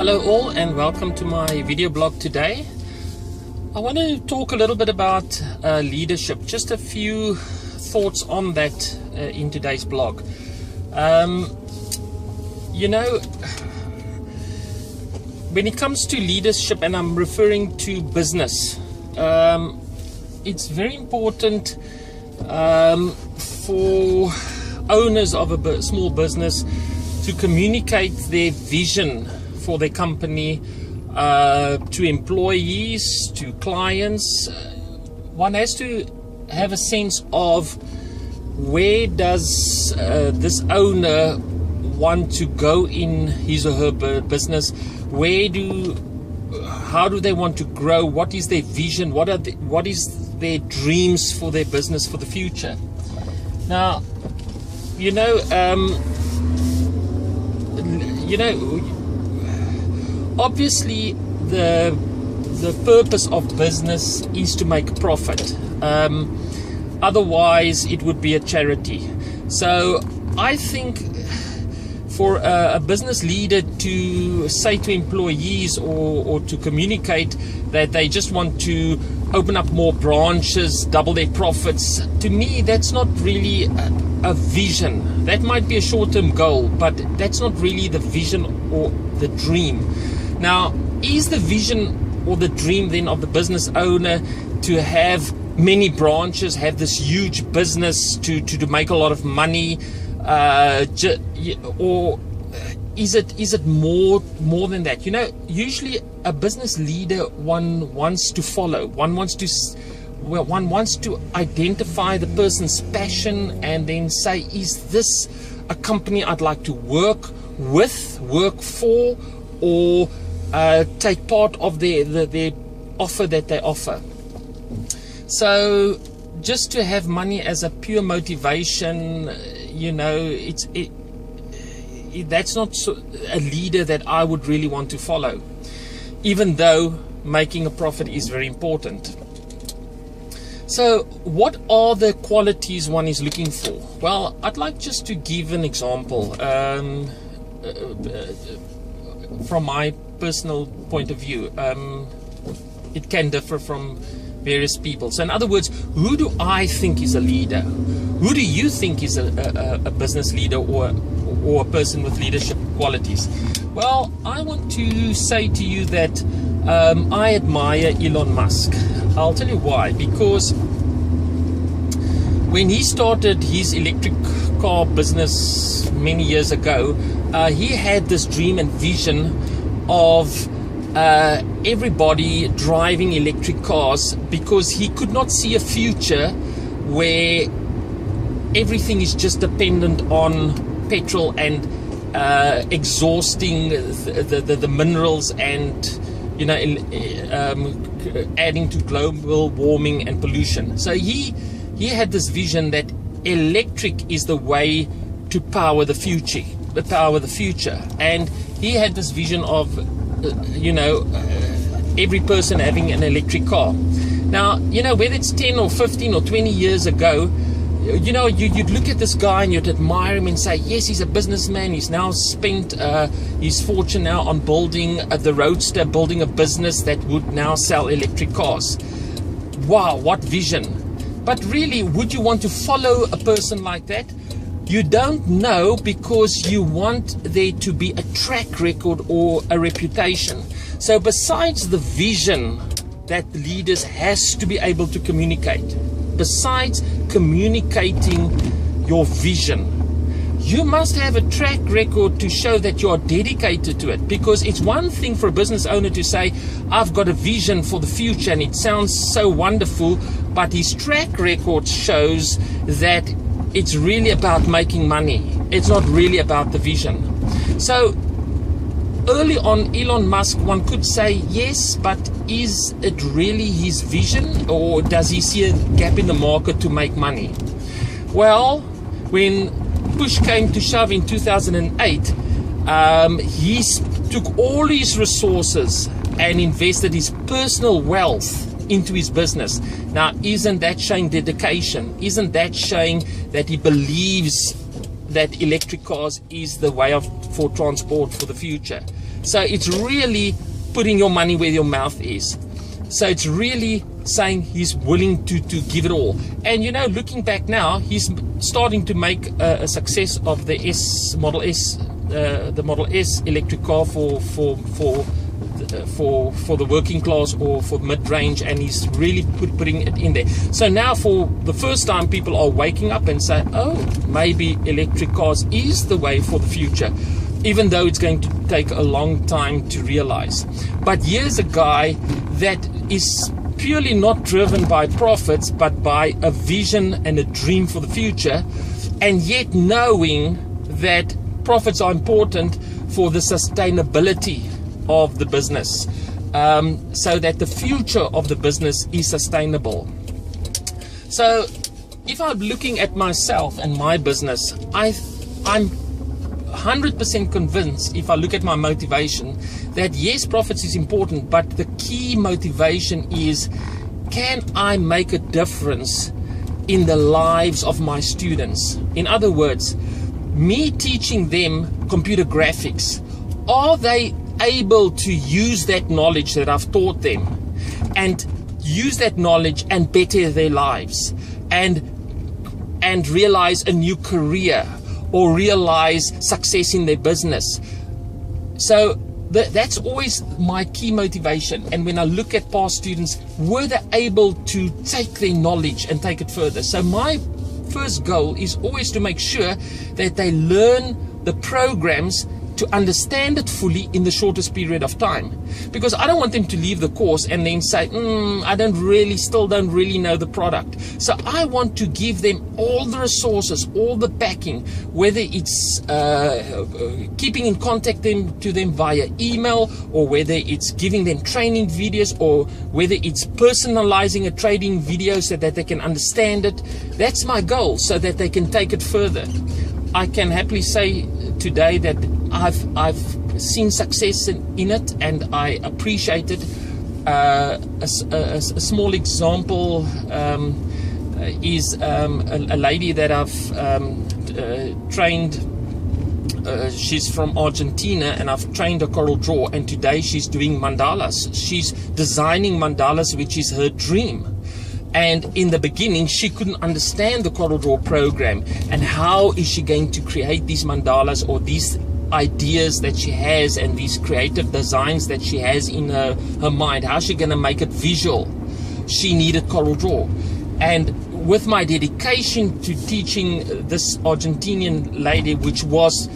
Hello all and welcome to my video blog today. I want to talk a little bit about leadership, just a few thoughts on that in today's blog. When it comes to leadership, and I'm referring to business, it's very important for owners of a small business to communicate their vision for their company to employees, to clients. One has to have a sense of where does this owner want to go in his or her business. How do they want to grow? What is their vision? What is their dreams for their business for the future? Now, obviously the purpose of business is to make profit. Otherwise it would be a charity. So I think for a business leader to say to employees or to communicate that they just want to open up more branches, double their profits, to me that's not really a vision. That might be a short-term goal, but that's not really the vision or the dream. Now, is the vision or the dream then of the business owner to have many branches, have this huge business to make a lot of money, or is it more than that? Usually a business leader, one wants to follow, one wants to identify the person's passion and then say, is this a company I'd like to work with, work for, or take part of their offer that they offer. So just to have money as a pure motivation, that's not a leader that I would really want to follow, even though making a profit is very important. So what are the qualities one is looking for? Well, I'd like just to give an example from my personal point of view. It can differ from various people. So in other words, who do I think is a leader? Who do you think is a business leader or a person with leadership qualities? Well, I want to say to you that I admire Elon Musk. I'll tell you why. Because when he started his electric car business many years ago, he had this dream and vision of everybody driving electric cars, because he could not see a future where everything is just dependent on petrol and exhausting the minerals and adding to global warming and pollution. So he had this vision that electric is the way to power the future, and he had this vision of every person having an electric car. Now, whether it's 10 or 15 or 20 years ago, you'd look at this guy and you'd admire him and say, yes, he's a businessman. He's now spent his fortune now on building the Roadster, building a business that would now sell electric cars. Wow, what vision. But really, would you want to follow a person like that? You don't know, because you want there to be a track record or a reputation. So besides the vision that leaders has to be able to communicate, besides communicating your vision, you must have a track record to show that you are dedicated to it. Because it's one thing for a business owner to say, I've got a vision for the future, and it sounds so wonderful, but his track record shows that it's really about making money. It's not really about the vision. So early on, Elon Musk, one could say, yes, but is it really his vision, or does he see a gap in the market to make money? Well, when push came to shove in 2008, he took all his resources and invested his personal wealth into his business. Now, isn't that showing dedication? Isn't that showing that he believes that electric cars is the way for transport for the future? So it's really putting your money where your mouth is. So it's really saying he's willing to give it all. And you know, looking back now, he's starting to make a success of the Model S, the Model S electric car for the working class or for mid-range, and he's really putting it in there. So now for the first time, people are waking up and say, oh, maybe electric cars is the way for the future, even though it's going to take a long time to realize. But here's a guy that is purely not driven by profits, but by a vision and a dream for the future, and yet knowing that profits are important for the sustainability of the business, so that the future of the business is sustainable. So if I'm looking at myself and my business, I'm 100% convinced, if I look at my motivation, that yes, profits is important, but the key motivation is, can I make a difference in the lives of my students? In other words, me teaching them computer graphics, are they able to use that knowledge that I've taught them and use that knowledge and better their lives and realize a new career or realize success in their business? So that's always my key motivation. And when I look at past students, were they able to take their knowledge and take it further? So my first goal is always to make sure that they learn the programs to understand it fully in the shortest period of time, because I don't want them to leave the course and then say, still don't really know the product. So I want to give them all the resources, all the backing, whether it's keeping in contact to them via email, or whether it's giving them training videos, or whether it's personalizing a trading video so that they can understand it. That's my goal, so that they can take it further. I can happily say today that I've seen success in it, and I appreciate it. A small example is a lady that I've trained. She's from Argentina, and I've trained her Corel Draw, and today she's doing mandalas. She's designing mandalas, which is her dream. And in the beginning, she couldn't understand the Corel Draw program, and how is she going to create these mandalas, or these ideas that she has, and these creative designs that she has in her mind. How's she going to make it visual? She needed Corel Draw. And with my dedication to teaching this Argentinian lady, which was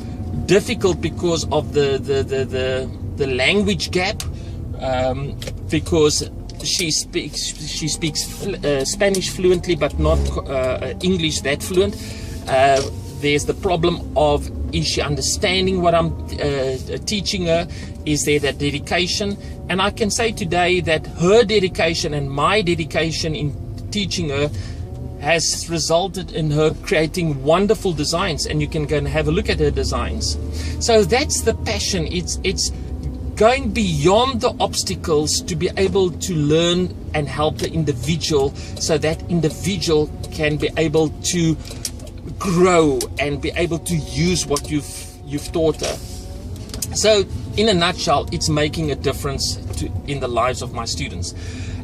difficult because of the language gap, because she speaks Spanish fluently, but not English that fluent. There's the problem of, is she understanding what I'm teaching her? Is there that dedication? And I can say today that her dedication and my dedication in teaching her has resulted in her creating wonderful designs, and you can go and have a look at her designs. So that's the passion. It's going beyond the obstacles to be able to learn and help the individual, so that individual can be able to grow and be able to use what you've taught her. So in a nutshell, it's making a difference in the lives of my students.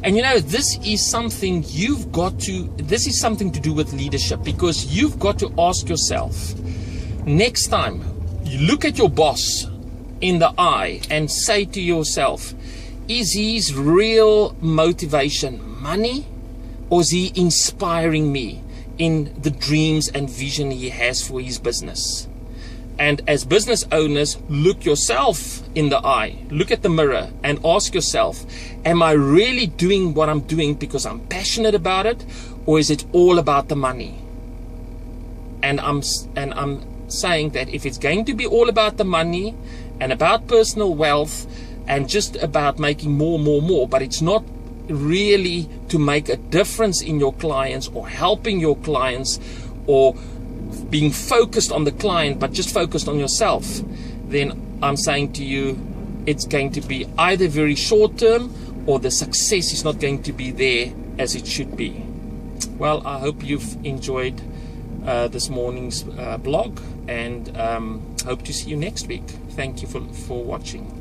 And you know, this is something this is something to do with leadership, because you've got to ask yourself, next time you look at your boss in the eye and say to yourself, is his real motivation money, or is he inspiring me in the dreams and vision he has for his business? And as business owners, look yourself in the eye, look at the mirror, and ask yourself, am I really doing what I'm doing because I'm passionate about it, or is it all about the money? And I'm saying that if it's going to be all about the money and about personal wealth and just about making more, but it's not really to make a difference in your clients, or helping your clients, or being focused on the client but just focused on yourself, then I'm saying to you, it's going to be either very short term, or the success is not going to be there as it should be. Well, I hope you've enjoyed this morning's blog, and hope to see you next week. Thank you for watching.